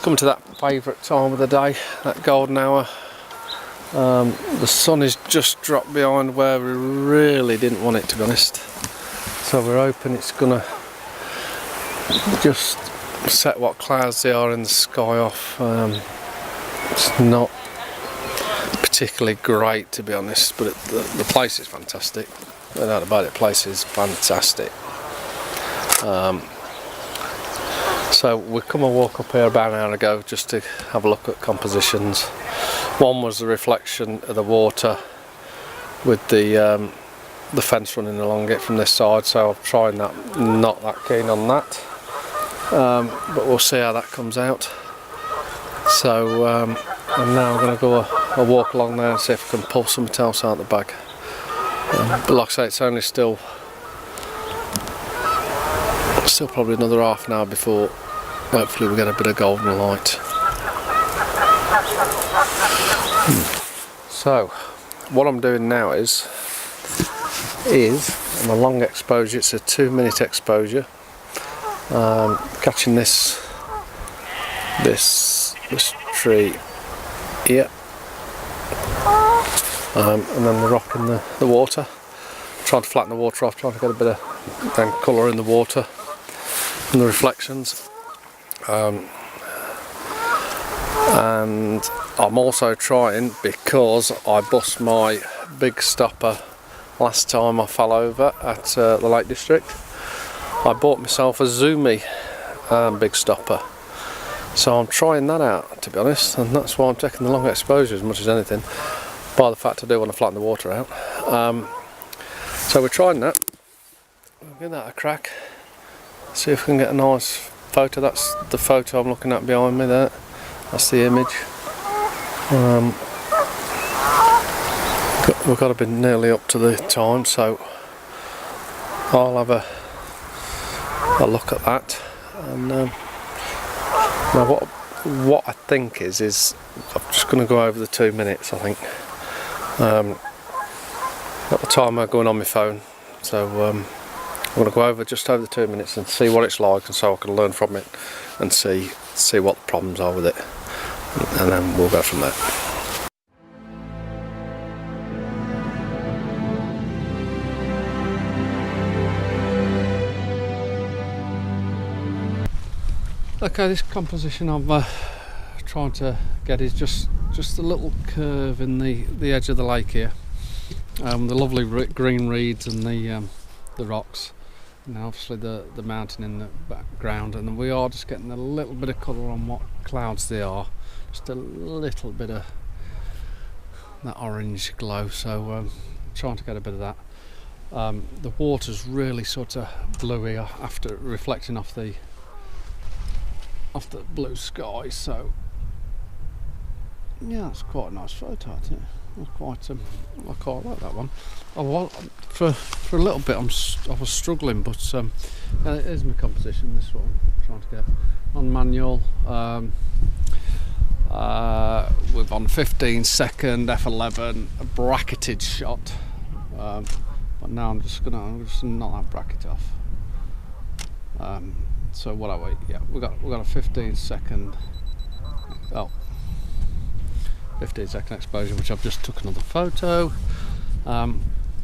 Come to that favourite time of the day, that golden hour. The sun is just dropped behind where we really didn't want it, to be honest. So we're hoping it's gonna just set what clouds there are in the sky off. It's not particularly great, to be honest, but the place is fantastic. No doubt about it, the place is fantastic. So we come and walk up here about an hour ago just to have a look at compositions. One was the reflection of the water with the fence running along it from this side, so I'm trying that, not that keen on that, but we'll see how that comes out. So I'm now going to go a walk along there and see if I can pull something else out of the bag. But like I say, it's only still probably another half an hour before hopefully we get a bit of golden light. So what I'm doing now is on a long exposure. It's a 2-minute exposure, catching this tree here, and then the rock in the water, trying to flatten the water off, trying to get a bit of then colour in the water and the reflections, and I'm also trying, because I bust my big stopper last time I fell over at the Lake District, I bought myself a Zumi big stopper. So I'm trying that out, to be honest, and that's why I'm taking the long exposure as much as anything, by the fact I do want to flatten the water out. So we're trying that. We'll give that a crack, see if we can get a nice photo. That's the photo I'm looking at behind me there. That's the image. We've got to be nearly up to the time, so I'll have a look at that. And now what I think is I'm just going to go over the 2 minutes, I think. Got the timer going on my phone, so I'm going to go over just over the 2 minutes and see what it's like, and so I can learn from it and see what the problems are with it, and then we'll go from there. Okay, this composition I'm trying to get is just a little curve in the edge of the lake here. The lovely green reeds and the rocks, and obviously the mountain in the background, and we are just getting a little bit of colour on what clouds they are, just a little bit of that orange glow, so trying to get a bit of that. The water's really sort of bluey after reflecting off the blue sky, so yeah, it's quite a nice photo, I think. I quite like that one. For a little bit I was struggling, but it is my composition. This is what I'm trying to get on manual. We've on 15-second f11, a bracketed shot, but now I'm just knock that bracket off. So what are we? Yeah, we got a 15-second. 15-second exposure, which I've just took another photo,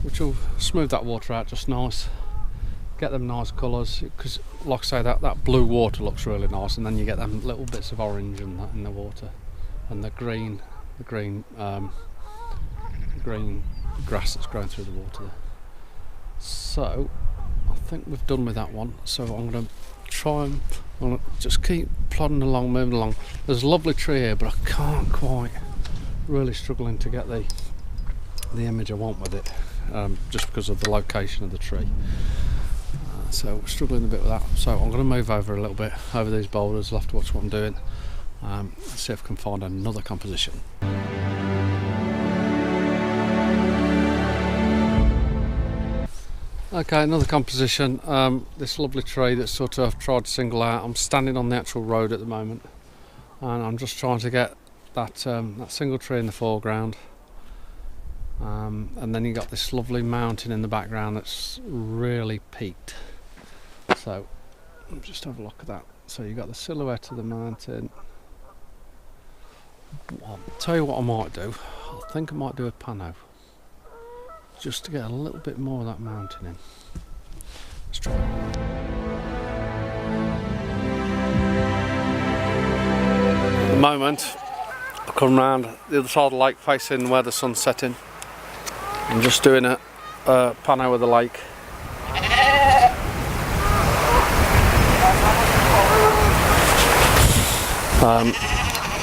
which will smooth that water out just nice, get them nice colours, because like I say, that blue water looks really nice, and then you get them little bits of orange and that in the water, and the green grass that's growing through the water there. So I think we've done with that one, so I'm going to just keep plodding along, moving along. There's a lovely tree here, but I can't quite, really struggling to get the image I want with it, just because of the location of the tree. So we're struggling a bit with that. So I'm going to move over a little bit over these boulders. I'll have to watch what I'm doing, see if I can find another composition. Okay, another composition. This lovely tree that sort of I've tried to single out. I'm standing on the actual road at the moment, and I'm just trying to get that single tree in the foreground, and then you got this lovely mountain in the background that's really peaked. So just have a look at that. So you got the silhouette of the mountain, I'll tell you what I might do. I think I might do a pano, just to get a little bit more of that mountain in. Let's try it. At the moment, I come round the other side of the lake facing where the sun's setting. I'm just doing a pano of the lake.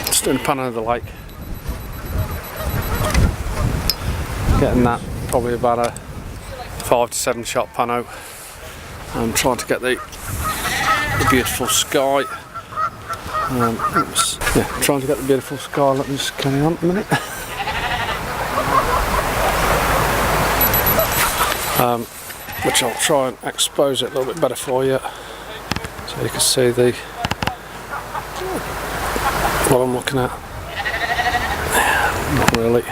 Just doing a pano of the lake. Getting that probably about a 5 to 7 shot pano. I'm trying to get the beautiful sky. Trying to get the beautiful sky. Let me just carry on a minute. Which I'll try and expose it a little bit better for you, so you can see what I'm looking at. Not really.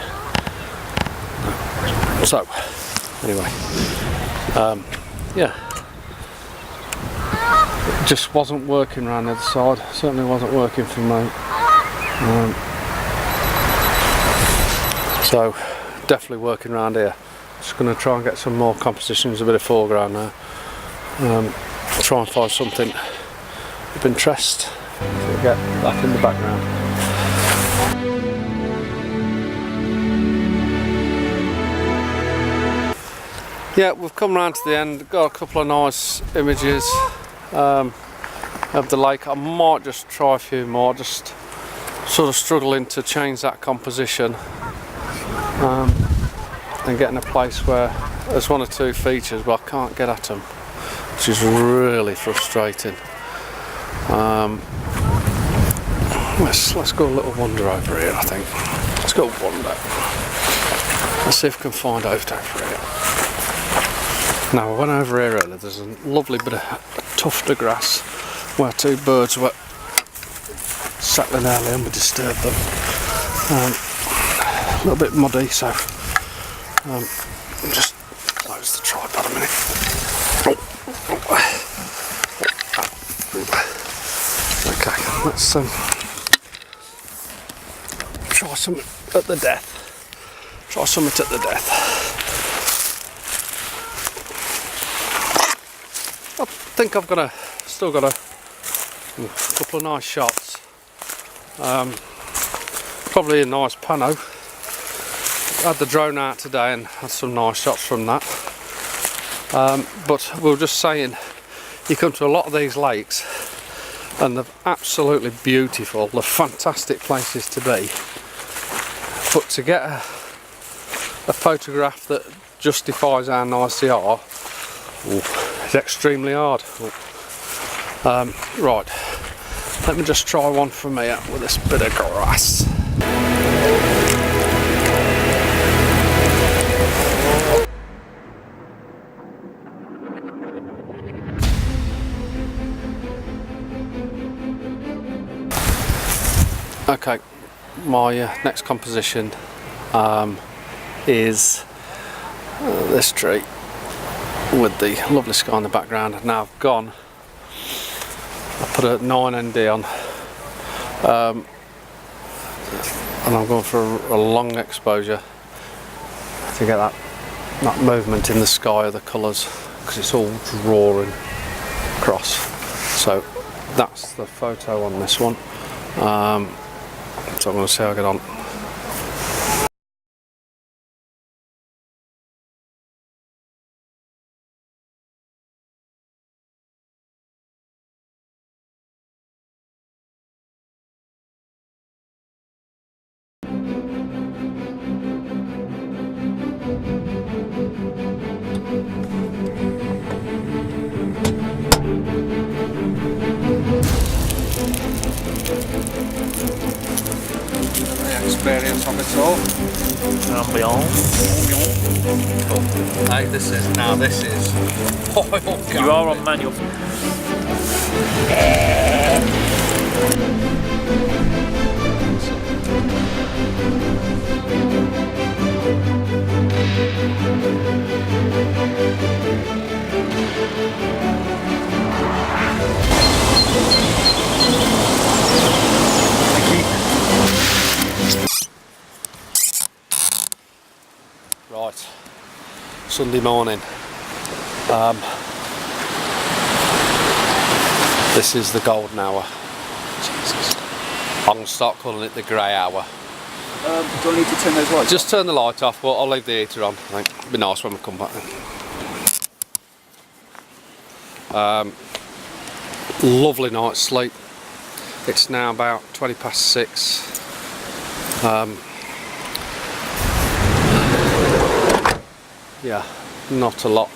So, anyway, yeah, it just wasn't working around the other side. Certainly wasn't working for me. So, definitely working around here. Just going to try and get some more compositions, a bit of foreground now. Try and find something of interest to get that in the background. Yeah, we've come round to the end. Got a couple of nice images of the lake. I might just try a few more. Just sort of struggling to change that composition and get in a place where there's 1 or 2 features, but I can't get at them, which is really frustrating. Let's go a little wander over here. I think let's go wander. Let's see if we can find out over here. Now, I went over here earlier. There's a lovely bit of tuft of grass where 2 birds were settling early and we disturbed them. A little bit muddy, so just close the tripod a minute. Okay, let's try something at the death. Try something at the death. I think I've still got a couple of nice shots. Probably a nice pano. I had the drone out today and had some nice shots from that. But we were just saying, you come to a lot of these lakes and they're absolutely beautiful. They're fantastic places to be. But to get a photograph that justifies how nice they are, it's extremely hard. Right, let me just try one from here with this bit of grass. Okay, my next composition is this tree with the lovely sky in the background. Now I've gone, I put a 9ND on, and I'm going for a long exposure to get that movement in the sky of the colours, because it's all drawing across. So that's the photo on this one. So I'm going to see how I get on. Experience of it all. Ambiance. Cool. Hey, this is oil. You are on manual. Sunday morning. This is the golden hour. Jesus. I'm going to start calling it the grey hour. Do I need to turn those lights Just turn the light off, but I'll leave the heater on. I think it'll be nice when we come back. Lovely night's sleep. It's now about 20 past 6. Yeah, not a lot.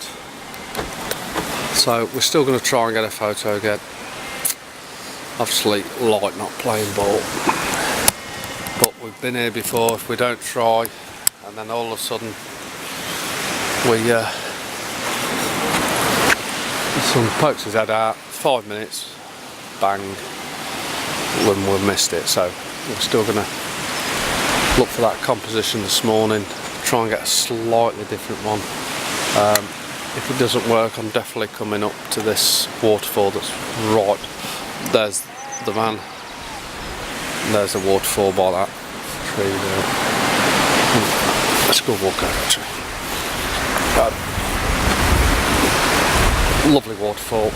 So we're still going to try and get a photo again. Obviously, light not playing ball. But we've been here before. If we don't try, and then all of a sudden someone pokes his head out, 5 minutes, bang, when we missed it. So we're still going to look for that composition this morning, try and get a slightly different one. If it doesn't work, I'm definitely coming up to this waterfall that's right. There's the van, and there's the waterfall by that tree there. Let's go walk over the tree. Lovely waterfall.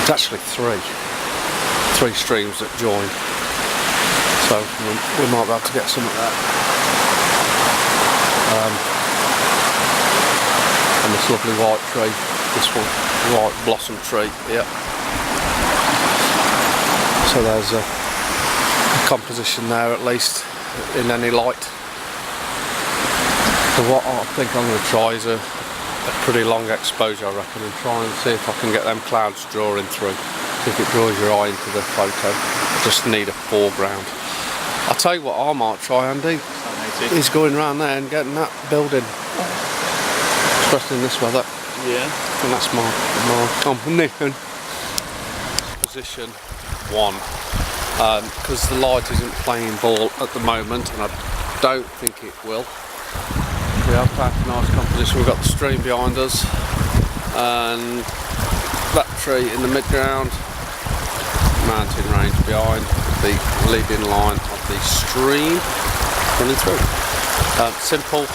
It's actually three streams that join, so we might be able to get some of that. And this lovely white tree, this one, white blossom tree, yeah. So there's a composition there at least in any light. So what I think I'm going to try is a pretty long exposure, I reckon, and try and see if I can get them clouds drawing through. See if it draws your eye into the photo. I just need a foreground. I'll tell you what I might try, Andy. He's going around there and getting that building, especially in this weather. Yeah. And that's my combination. Position 1, because the light isn't playing ball at the moment, and I don't think it will. We have found a nice composition. We've got the stream behind us, and that tree in the midground, mountain range behind, the leading line of the stream running through. Simple.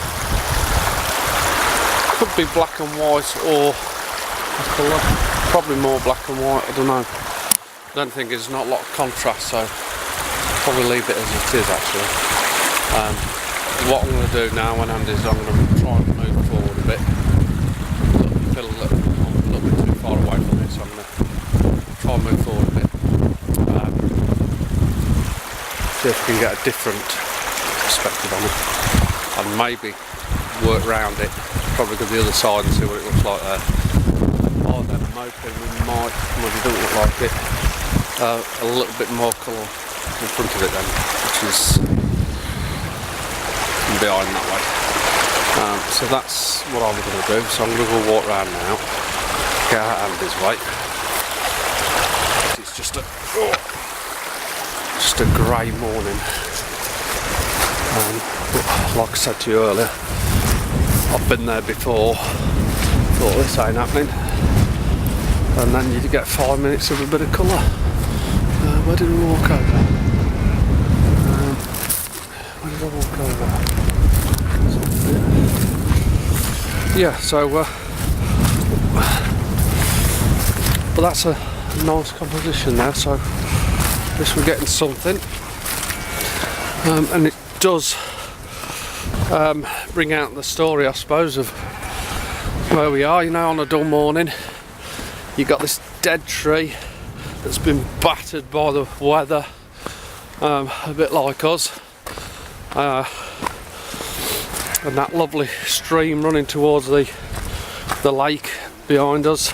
Could be black and white or colour. Probably more black and white, I don't know. I don't think there's not a lot of contrast, so probably leave it as it is actually. What I'm going to do now when Andy's on, I'm going to try and move forward a bit. I feel I'm a little bit too far away from it, so I'm going to try and move forward a bit. See if we can get a different perspective on it, and maybe work round it, probably go the other side and see what it looks like there. Oh, then I'm hoping we might, well, it doesn't look like it, a little bit more colour in front of it then, which is behind that way. So that's what I'm going to do. So I'm going to go walk around now, get out Andy's way. It's just a grey morning. Like I said to you earlier, I've been there before, thought this ain't happening, and then you get 5 minutes of a bit of colour. Where did we walk over? Where did I walk over? Yeah, so but that's a nice composition now, so at least we're getting something, and it does bring out the story, I suppose, of where we are. You know, on a dull morning, you've got this dead tree that's been battered by the weather, a bit like us, and that lovely stream running towards the lake behind us.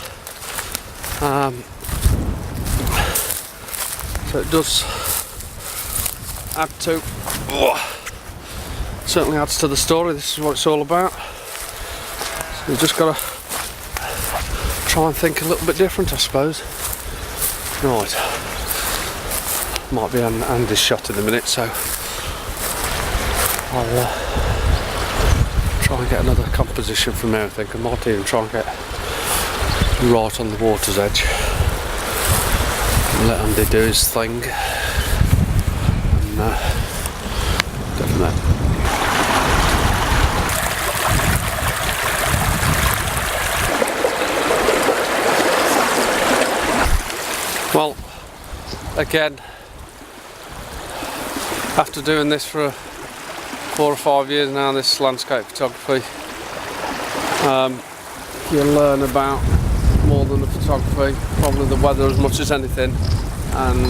So it does add to, certainly adds to the story. This is what it's all about. So we've just got to try and think a little bit different, I suppose. Right, might be Andy's shot in a minute, so I'll try and get another composition from there. I think I might even try and get right on the water's edge and let Andy do his thing, and go from there. again, after doing this for 4 or 5 years now, this landscape photography, you learn about more than the photography, probably the weather as much as anything. And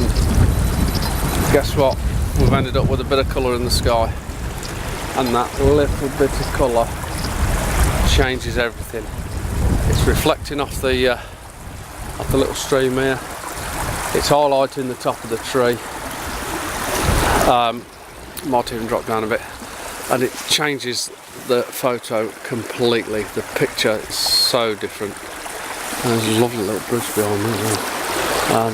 guess what? We've ended up with a bit of colour in the sky, and that little bit of colour changes everything. It's reflecting off the little stream here. It's highlighting the top of the tree. Might even drop down a bit, and it changes the photo completely. The picture is so different. And there's a lovely little bridge behind me as well.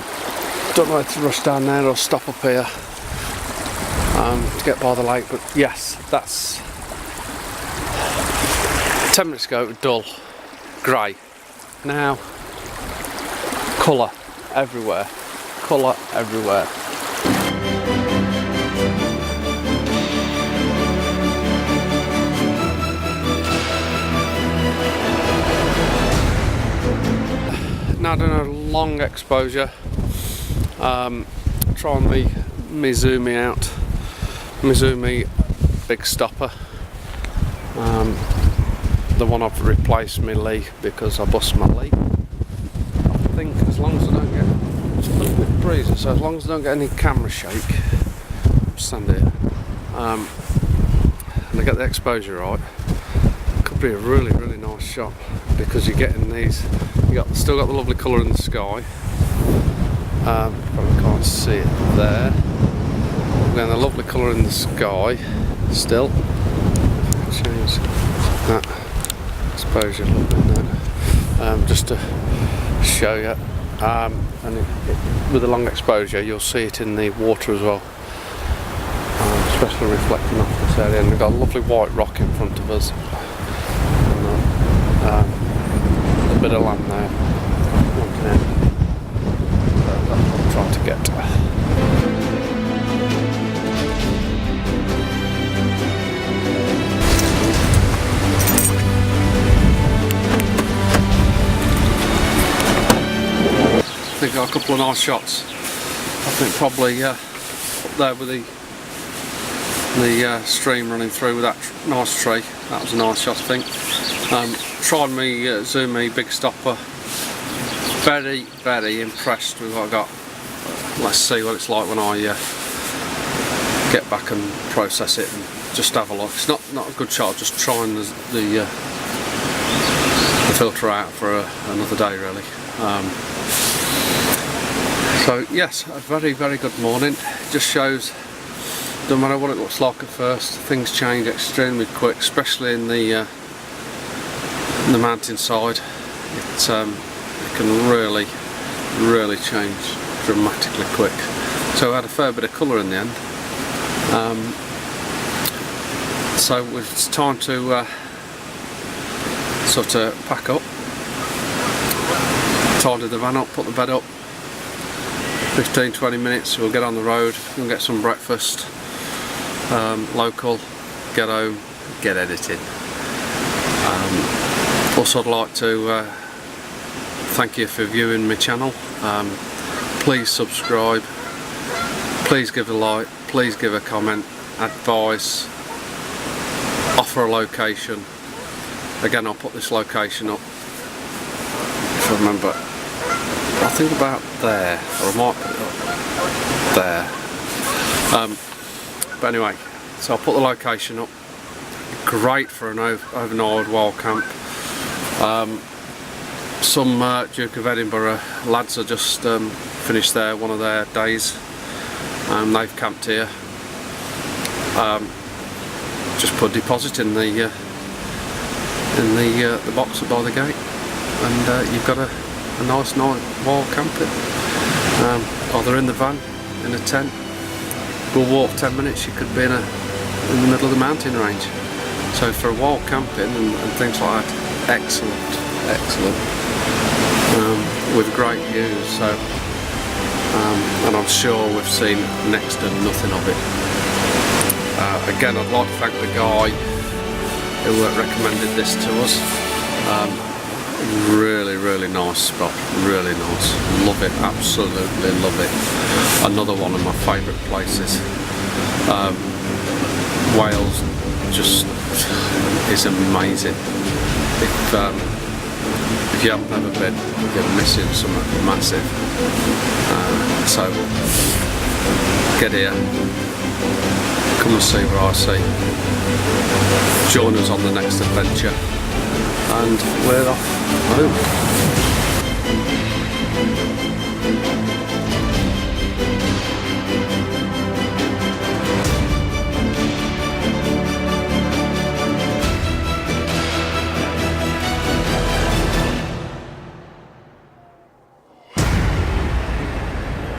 Don't know if to rush down there or stop up here to get by the lake, but yes, that's 10 minutes ago it was dull, grey. Now, colour everywhere, colour everywhere. Now done a long exposure, trying me Mizumi out, Mizumi big stopper, the one I've replaced my Lee because I bust my Lee. I think as long as I don't get, it's a little bit breezy, so as long as I don't get any camera shake, stand here, and I get the exposure right, it could be a really nice shot, because you're getting these, still got the lovely colour in the sky. Probably can't see it there. We're getting the lovely colour in the sky still. Change that exposure a little bit now, just to show you. And with a long exposure, you'll see it in the water as well, especially reflecting off this area. And we've got a lovely white rock in front of us. A bit of land there. That's what I'm trying to get. I think got a couple of nice shots. I think probably up there with the stream running through with that nice tree. That was a nice shot, I think. Tried me Zumi big stopper. Very impressed with what I got. Let's see what it's like when I get back and process it and just have a look. It's not a good shot, just trying the filter out for another day really. So yes, a very good morning. It just shows, no matter what it looks like at first, things change extremely quick, especially in the mountainside. It can really change dramatically quick. So I had a fair bit of colour in the end. So it's time to sort of pack up, tidy the van up, put the bed up. 15-20 minutes, we'll get on the road, we'll get some breakfast, local, get home, get editing. Also I'd like to thank you for viewing my channel. Please subscribe, please give a like, please give a comment, advice, offer a location. Again, I'll put this location up, if I remember, I think about there, or I might put it up there. But anyway, so I'll put the location up. Great for an overnight wild camp. Some Duke of Edinburgh lads are just finished one of their days. They've camped here. Just put a deposit in the box by the gate, and you've got a nice night wild camping. Either in the van, in a tent. We'll walk 10 minutes. You could be in the middle of the mountain range. So for wild camping and things like that, excellent. With great views. So, and I'm sure we've seen next to nothing of it. Again, I'd like to thank the guy who recommended this to us. Really nice spot, really nice. Love it, absolutely love it. Another one of my favourite places. Wales just is amazing. If you haven't ever been, you're missing something massive. So get here, come and see what I see. Join us on the next adventure, and we're off home.